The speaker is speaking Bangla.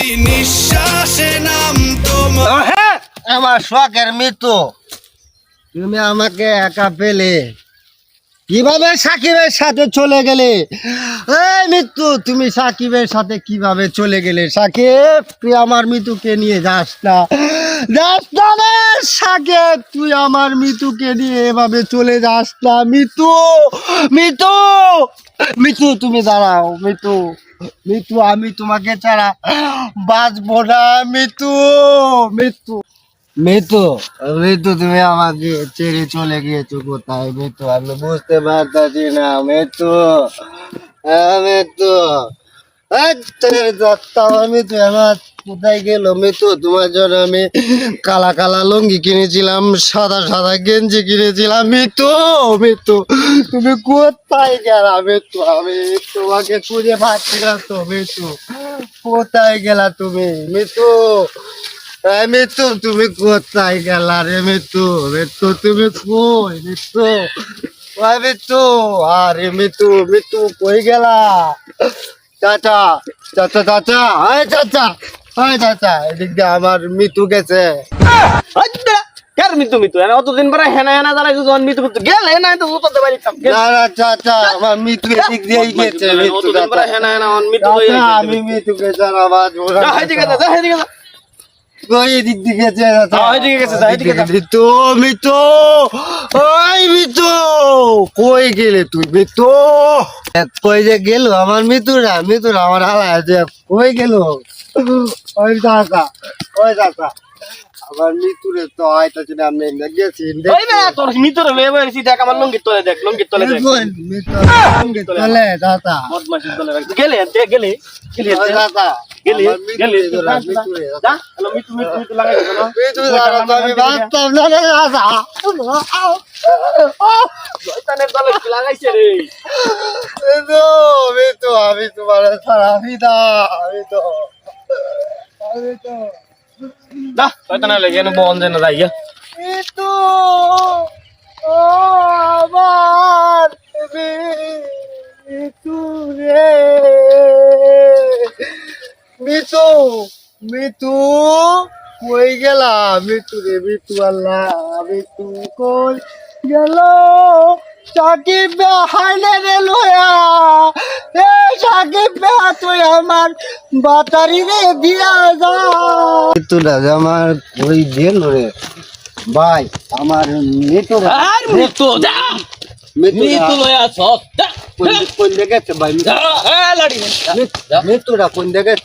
প্রতি নিঃশ্বাসে নাম তোমার। আমার শখের মৃত্যু, তুমি আমাকে একা পেলে, কিভাবে সাকিবের সাথে চলে গেলে? এই মৃত্যু, তুমি সাকিবের সাথে কিভাবে চলে গেলে? সাকিব, তুই আমার মৃত্যুকে নিয়ে যাস না, যাস না রে সাকিব, তুই আমার মৃত্যুকে নিয়ে এভাবে চলে যাস না। মৃত্যু, মৃত্যু, মৃত্যু, তুমি দাঁড়াও। মৃত্যু, মৃত্যু, আমি তোমাকে ছাড়া বাঁচবো না। মৃত্যু, মৃত্যু, মৃত্যু, মৃত্যু, তুমি আমাকে ছেড়ে চলে গিয়েছো কোথায়? মৃত্যু, আমি বুঝতে পারতাছি না। মৃত্যু, মৃত্যু, মৃত্যু আমার কোথায় গেল? মৃত্যু, তোমার জন্য আমি কালা কালা লুঙ্গি কিনেছিলাম, সাদা সাদা গেঞ্জি কিনেছিলাম। মৃত্যু, মৃত্যু, তুমি কোথায় গেলা? মৃত্যু, আমি তোমাকে খুঁজে পাচ্ছি না তো। মৃত্যু, কোথায় গেলা তুমি? মৃত্যু, মৃত্যু, তুমি কোথায় গেলা রে? মৃত্যু, মৃত্যু, তুমি কই? মৃত্যু, মৃত্যু, আরে মৃত্যু, মৃত্যু কই গেলা? চাচা, চাচা, চাচা, হায় চাচা, হায় চাচা, এদিক দিয়ে আমার মৃত্যু গেছে। কার মৃত্যু? মৃত্যু অতদিন পরে হেনা হেনা দাঁড়াই মৃত্যু করতে গেলে না তো উঠতে পারি। না না চাচা, আমার মৃত্যু এদিক দিয়েই গেছে। মৃত্যু চাচা, হেনা হেনা মৃত্যু আমি মৃত্যুকে ছাড়া বাঁচবো না। কই এদিক দিয়ে গেছে চাচা? মৃত্যু, মৃত্যু, ওই মৃত্যু, কই গেলে তুই? মৃত্যু, কই যে গেল আমার মৃত্যুরা? মৃত্যুরা আমার হালায় যে কই গেল? ওই চাচা, ওই চাচা, আমার মৃত্যুরে তো হয়তো না, আমি গেছি। তোর মৃত্যুর দেখ আমার লঙ্গির তলে দেখ, লঙ্গির তলে দেখ চলে চাচা, বদমাশির তলে রাখ। গেলে গেলে গেলে ওই চাচা, গেলে আমার গেলে মৃত্যুরে, যা হ্যালো মৃত্যু মৃত্যু মৃত্যু লাগাই দিল না মৃত্যু ছাড়া তো আমি বাঁচতাম না রে চাচা। শয়তানের তলে লাগাইছে রে। মৃত্যু, মৃত্যু, আমি তোমার ছাড়া ফিদা। মৃত্যু, মৃত্যু, যা শয়তানের লাগে এনে বন যেন যাই গিয়া। মৃত্যু, ও আমার মৃত্যু রে। মৃত্যু, মৃত্যু, কই গেলা? মৃত্যু রে, মৃত্যু, আল্লাহ, মৃত্যু কই গেল? সাকিব হাইলে রে লয়া, এ সাকিব তুই আমার বাতারি রে দিয়া যা। মৃত্যু না আমার কই গেল রে ভাই? আমার মৃত্যু, আর মৃত্যু যা মৃত্যু লয়া সব যা কোন দিকে গেছে ভাই? যা লাড়ি মৃত্যুটা কোন দিকে গেছে?